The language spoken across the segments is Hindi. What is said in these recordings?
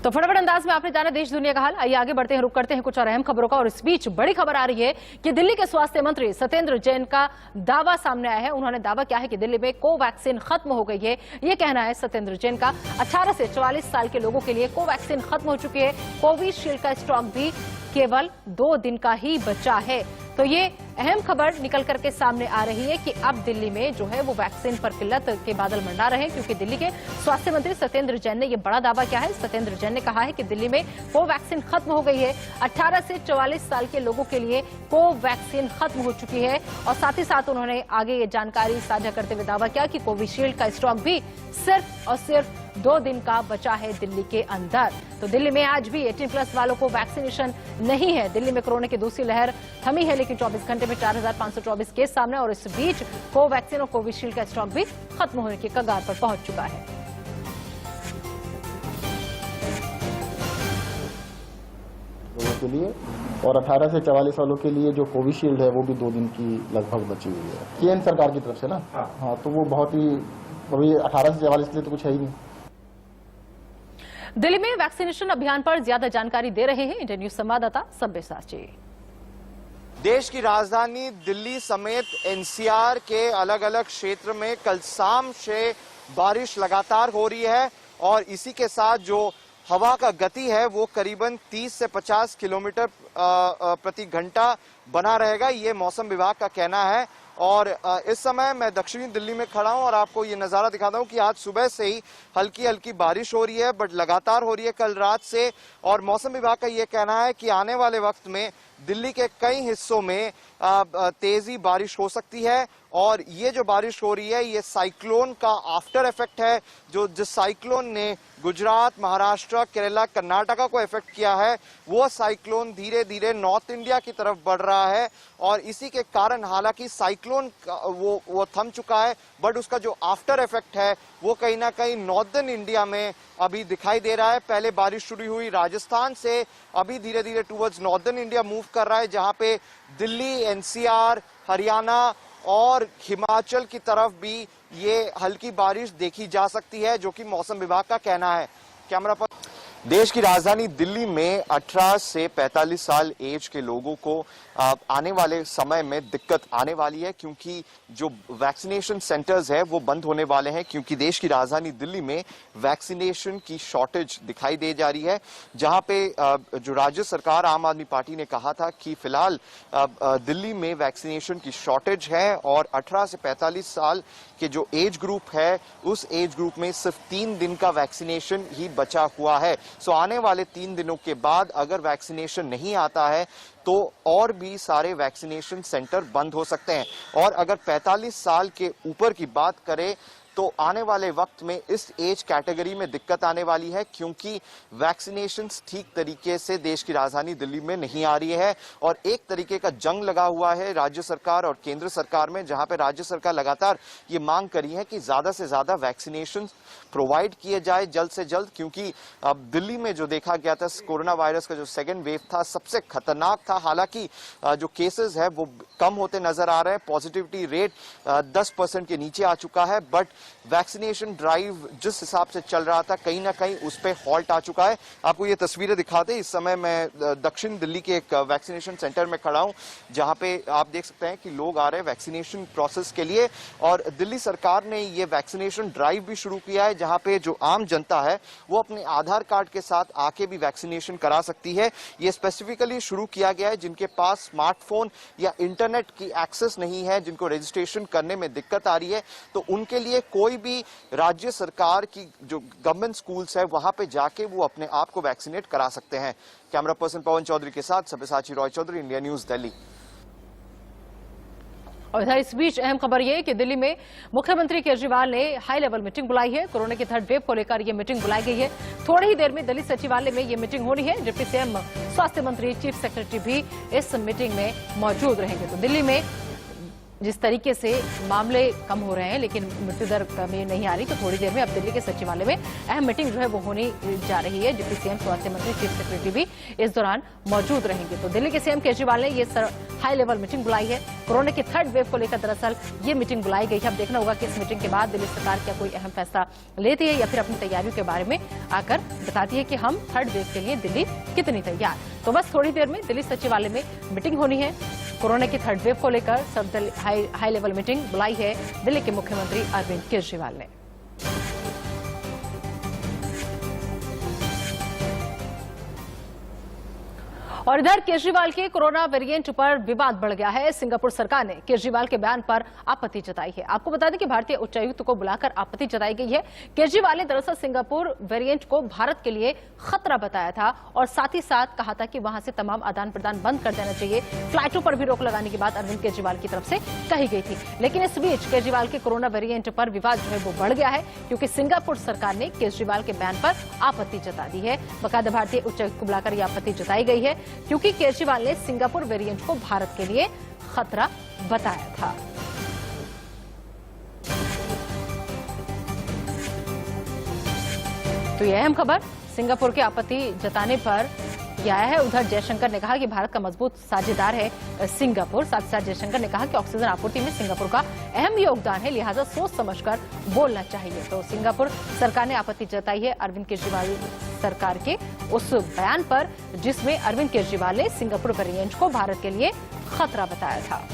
तो फटाफट अंदाज में आपने जाना देश दुनिया का हाल। आइए आगे बढ़ते हैं, रुक करते हैं कुछ और अहम खबरों का। और इस बीच बड़ी खबर आ रही है कि दिल्ली के स्वास्थ्य मंत्री सत्येंद्र जैन का दावा सामने आया है। उन्होंने दावा किया है कि दिल्ली में कोवैक्सीन खत्म हो गई है। ये कहना है सत्येंद्र जैन का। 18 से 44 साल के लोगों के लिए कोवैक्सीन खत्म हो चुकी है। कोविशील्ड का स्टॉक भी केवल 2 दिन का ही बचा है। तो ये अहम खबर निकल करके सामने आ रही है कि अब दिल्ली में जो है वो वैक्सीन पर किल्लत के बादल मंडरा रहे हैं, क्योंकि दिल्ली के स्वास्थ्य मंत्री सत्येंद्र जैन ने ये बड़ा दावा किया है। सत्येंद्र जैन ने कहा है कि दिल्ली में कोवैक्सीन खत्म हो गई है। 18 से 44 साल के लोगों के लिए कोवैक्सीन खत्म हो चुकी है। और साथ ही साथ उन्होंने आगे ये जानकारी साझा करते हुए दावा किया कि कोविशील्ड का स्टॉक भी सिर्फ और सिर्फ 2 दिन का बचा है दिल्ली के अंदर। तो दिल्ली में आज भी 18+ वालों को वैक्सीनेशन नहीं है। दिल्ली में कोरोना की दूसरी लहर थमी है, लेकिन 24 घंटे में 4524 केस सामने। और इस बीच कोवैक्सीन और कोविशील्ड का स्टॉक भी खत्म होने की कगार पर पहुंच चुका है। लोगों के लिए और 18 से 44 वालों के लिए जो कोविशील्ड है वो भी 2 दिन की लगभग बची हुई है केंद्र सरकार की तरफ से ना। हाँ, तो वो बहुत ही अभी 18 से 44 के लिए तो कुछ है ही नहीं। दिल्ली में वैक्सीनेशन अभियान पर ज्यादा जानकारी दे रहे हैं इंडिया न्यूज संवाददाता सब्यसाची। देश की राजधानी दिल्ली समेत एनसीआर के अलग अलग क्षेत्र में कल शाम से बारिश लगातार हो रही है और इसी के साथ जो हवा का गति है वो करीबन 30 से 50 किलोमीटर प्रति घंटा बना रहेगा, ये मौसम विभाग का कहना है। और इस समय मैं दक्षिणी दिल्ली में खड़ा हूं और आपको ये नजारा दिखाता हूं कि आज सुबह से ही हल्की हल्की बारिश हो रही है, बट लगातार हो रही है कल रात से। और मौसम विभाग का ये कहना है कि आने वाले वक्त में दिल्ली के कई हिस्सों में तेजी बारिश हो सकती है। और ये जो बारिश हो रही है ये साइक्लोन का आफ्टर इफेक्ट है। जिस साइक्लोन ने गुजरात, महाराष्ट्र, केरला, कर्नाटका को इफेक्ट किया है, वो साइक्लोन धीरे धीरे नॉर्थ इंडिया की तरफ बढ़ रहा है। और इसी के कारण हालांकि साइक्लोन वो थम चुका है, बट उसका जो आफ्टर इफेक्ट है वो कहीं ना कहीं नॉर्दर्न इंडिया में अभी दिखाई दे रहा है। पहले बारिश शुरू हुई राजस्थान से, अभी धीरे धीरे टुवर्ड्स नॉर्दर्न इंडिया मूव कर रहा है, जहां पे दिल्ली, एनसीआर, हरियाणा और हिमाचल की तरफ भी ये हल्की बारिश देखी जा सकती है, जो कि मौसम विभाग का कहना है। कैमरा पर देश की राजधानी दिल्ली में 18 से 45 साल एज के लोगों को आने वाले समय में दिक्कत आने वाली है, क्योंकि जो वैक्सीनेशन सेंटर्स है वो बंद होने वाले हैं, क्योंकि देश की राजधानी दिल्ली में वैक्सीनेशन की शॉर्टेज दिखाई दे जा रही है। जहां पे जो राज्य सरकार आम आदमी पार्टी ने कहा था कि फिलहाल दिल्ली में वैक्सीनेशन की शॉर्टेज है और 18 से 45 साल के जो एज ग्रुप है उस एज ग्रुप में सिर्फ 3 दिन का वैक्सीनेशन ही बचा हुआ है। सो आने वाले 3 दिनों के बाद अगर वैक्सीनेशन नहीं आता है तो और भी सारे वैक्सीनेशन सेंटर बंद हो सकते हैं। और अगर 45 साल के ऊपर की बात करें तो आने वाले वक्त में इस एज कैटेगरी में दिक्कत आने वाली है, क्योंकि वैक्सीनेशन ठीक तरीके से देश की राजधानी दिल्ली में नहीं आ रही है। और एक तरीके का जंग लगा हुआ है राज्य सरकार और केंद्र सरकार में, जहां पे राज्य सरकार लगातार ये मांग करी है कि ज्यादा से ज्यादा वैक्सीनेशन प्रोवाइड किए जाए जल्द से जल्द, क्योंकि अब दिल्ली में जो देखा गया था कोरोना वायरस का जो सेकेंड वेव था सबसे खतरनाक था। हालांकि जो केसेस है वो कम होते नजर आ रहे हैं, पॉजिटिविटी रेट 10% के नीचे आ चुका है, बट वैक्सीनेशन ड्राइव जिस हिसाब से चल रहा था कहीं ना कहीं उस पे हॉल्ट आ चुका है। आपको ये तस्वीरें दिखाते, इस समय मैं दक्षिण दिल्ली के एक वैक्सीनेशन सेंटर में खड़ा हूं, जहां पे आप देख सकते हैं कि लोग आ रहे हैं वैक्सीनेशन प्रोसेस के लिए। और दिल्ली सरकार ने ये वैक्सीनेशन ड्राइव भी शुरू किया है, जहां पे जो आम जनता है वो अपने आधार कार्ड के साथ आके भी वैक्सीनेशन करा सकती है। ये स्पेसिफिकली शुरू किया गया है जिनके पास स्मार्टफोन या इंटरनेट की एक्सेस नहीं है, जिनको रजिस्ट्रेशन करने में दिक्कत आ रही है, तो उनके लिए कोई भी राज्य सरकार की जो गवर्नमेंट स्कूल्स है वहां पे जाके वो अपने आप को वैक्सीनेट करा सकते हैं। कैमरा पर्सन पवन चौधरी के साथ सब्यसाची रॉय चौधरी, इंडिया न्यूज दिल्ली। और इधर इस बीच अहम खबर यह कि दिल्ली में मुख्यमंत्री केजरीवाल ने हाई लेवल मीटिंग बुलाई है। कोरोना की 3rd वेव को लेकर यह मीटिंग बुलाई गई है। थोड़ी ही देर में दिल्ली सचिवालय में यह मीटिंग होनी है। डिप्टी सीएम, स्वास्थ्य मंत्री, चीफ सेक्रेटरी भी इस मीटिंग में मौजूद रहेंगे। तो दिल्ली में जिस तरीके से मामले कम हो रहे हैं लेकिन मृत्यु दर कमी नहीं आ रही, तो थोड़ी देर में अब दिल्ली के सचिवालय में अहम मीटिंग जो है वो होने जा रही है। डिप्टी सीएम, स्वास्थ्य मंत्री, चीफ सेक्रेटरी भी इस दौरान मौजूद रहेंगे। तो दिल्ली के सीएम केजरीवाल ने ये हाई लेवल मीटिंग बुलाई है। कोरोना की थर्ड वेव को लेकर दरअसल ये मीटिंग बुलाई गई है। अब देखना होगा कि इस मीटिंग के बाद दिल्ली सरकार क्या कोई अहम फैसला लेती है या फिर अपनी तैयारियों के बारे में आकर बताती है कि हम थर्ड वेव के लिए दिल्ली कितनी तैयार। तो बस थोड़ी देर में दिल्ली सचिवालय में मीटिंग होनी है। कोरोना की थर्ड वेव को लेकर सब हाई लेवल मीटिंग बुलाई है दिल्ली के मुख्यमंत्री अरविंद केजरीवाल ने। और इधर केजरीवाल के कोरोना वेरिएंट पर विवाद बढ़ गया है। सिंगापुर सरकार ने केजरीवाल के बयान पर आपत्ति जताई है। आपको बता दें कि भारतीय उच्चायुक्त को बुलाकर आपत्ति जताई गई है। केजरीवाल ने दरअसल सिंगापुर वेरिएंट को भारत के लिए खतरा बताया था और साथ ही साथ कहा था कि वहां से तमाम आदान प्रदान बंद कर देना चाहिए। फ्लाइटों पर भी रोक लगाने की बात अरविंद केजरीवाल की तरफ से कही गई थी। लेकिन इस बीच केजरीवाल के कोरोना वेरिएंट पर विवाद जो है वो बढ़ गया है, क्योंकि सिंगापुर सरकार ने केजरीवाल के बयान पर आपत्ति जता दी है। बाकायदा भारतीय उच्चायुक्त को बुलाकर यह आपत्ति जताई गई है, क्योंकि केजरीवाल ने सिंगापुर वेरिएंट को भारत के लिए खतरा बताया था। तो यह अहम खबर सिंगापुर के आपत्ति जताने पर यह आया है। उधर जयशंकर ने कहा कि भारत का मजबूत साझेदार है सिंगापुर। साथ ही साथ जयशंकर ने कहा कि ऑक्सीजन आपूर्ति में सिंगापुर का अहम योगदान है, लिहाजा सोच समझकर बोलना चाहिए। तो सिंगापुर सरकार ने आपत्ति जताई है अरविंद केजरीवाल सरकार के उस बयान पर, जिसमें अरविंद केजरीवाल ने सिंगापुर वेरिएंट को भारत के लिए खतरा बताया था।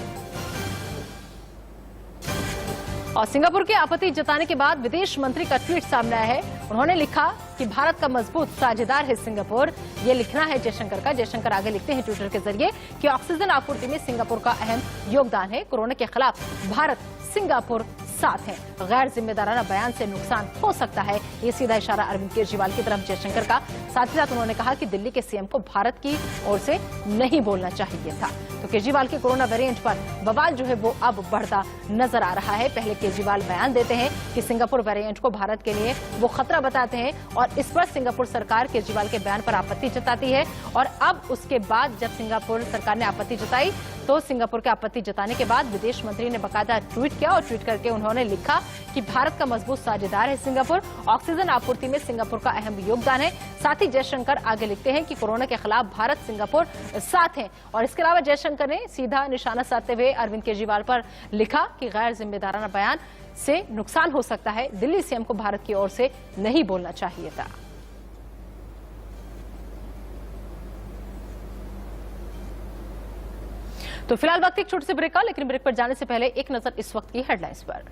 और सिंगापुर के आपत्ति जताने के बाद विदेश मंत्री का ट्वीट सामने आया है। उन्होंने लिखा कि भारत का मजबूत साझेदार है सिंगापुर। ये लिखना है जयशंकर का। जयशंकर आगे लिखते हैं ट्विटर के जरिए कि ऑक्सीजन आपूर्ति में सिंगापुर का अहम योगदान है। कोरोना के खिलाफ भारत सिंगापुर साथ है। गैर जिम्मेदाराना बयान से नुकसान हो सकता है, ये सीधा इशारा अरविंद केजरीवाल की तरफ जयशंकर का। साथ ही साथ उन्होंने कहा कि दिल्ली के सीएम को भारत की ओर से नहीं बोलना चाहिए था। तो केजरीवाल के कोरोना वेरिएंट पर बवाल जो है वो अब बढ़ता नजर आ रहा है। पहले केजरीवाल बयान देते हैं कि सिंगापुर वेरिएंट को भारत के लिए वो खतरा बताते हैं और इस पर सिंगापुर सरकार केजरीवाल के बयान पर आपत्ति जताती है। और अब उसके बाद जब सिंगापुर सरकार ने आपत्ति जताई तो सिंगापुर के आपत्ति जताने के बाद विदेश मंत्री ने बाकायदा ट्वीट किया और ट्वीट करके उन्होंने लिखा कि भारत का मजबूत साझेदार है सिंगापुर, ऑक्सीजन आपूर्ति में सिंगापुर का अहम योगदान है। साथ ही जयशंकर आगे लिखते हैं कि कोरोना के खिलाफ भारत सिंगापुर साथ है। और इसके अलावा जयशंकर ने सीधा निशाना साधते हुए अरविंद केजरीवाल पर लिखा कि गैर जिम्मेदाराना बयान से नुकसान हो सकता है, दिल्ली सीएम को भारत की ओर से नहीं बोलना चाहिए था। तो फिलहाल वक्त एक छोटे से ब्रेक का, लेकिन ब्रेक पर जाने से पहले एक नजर इस वक्त की हेडलाइंस पर।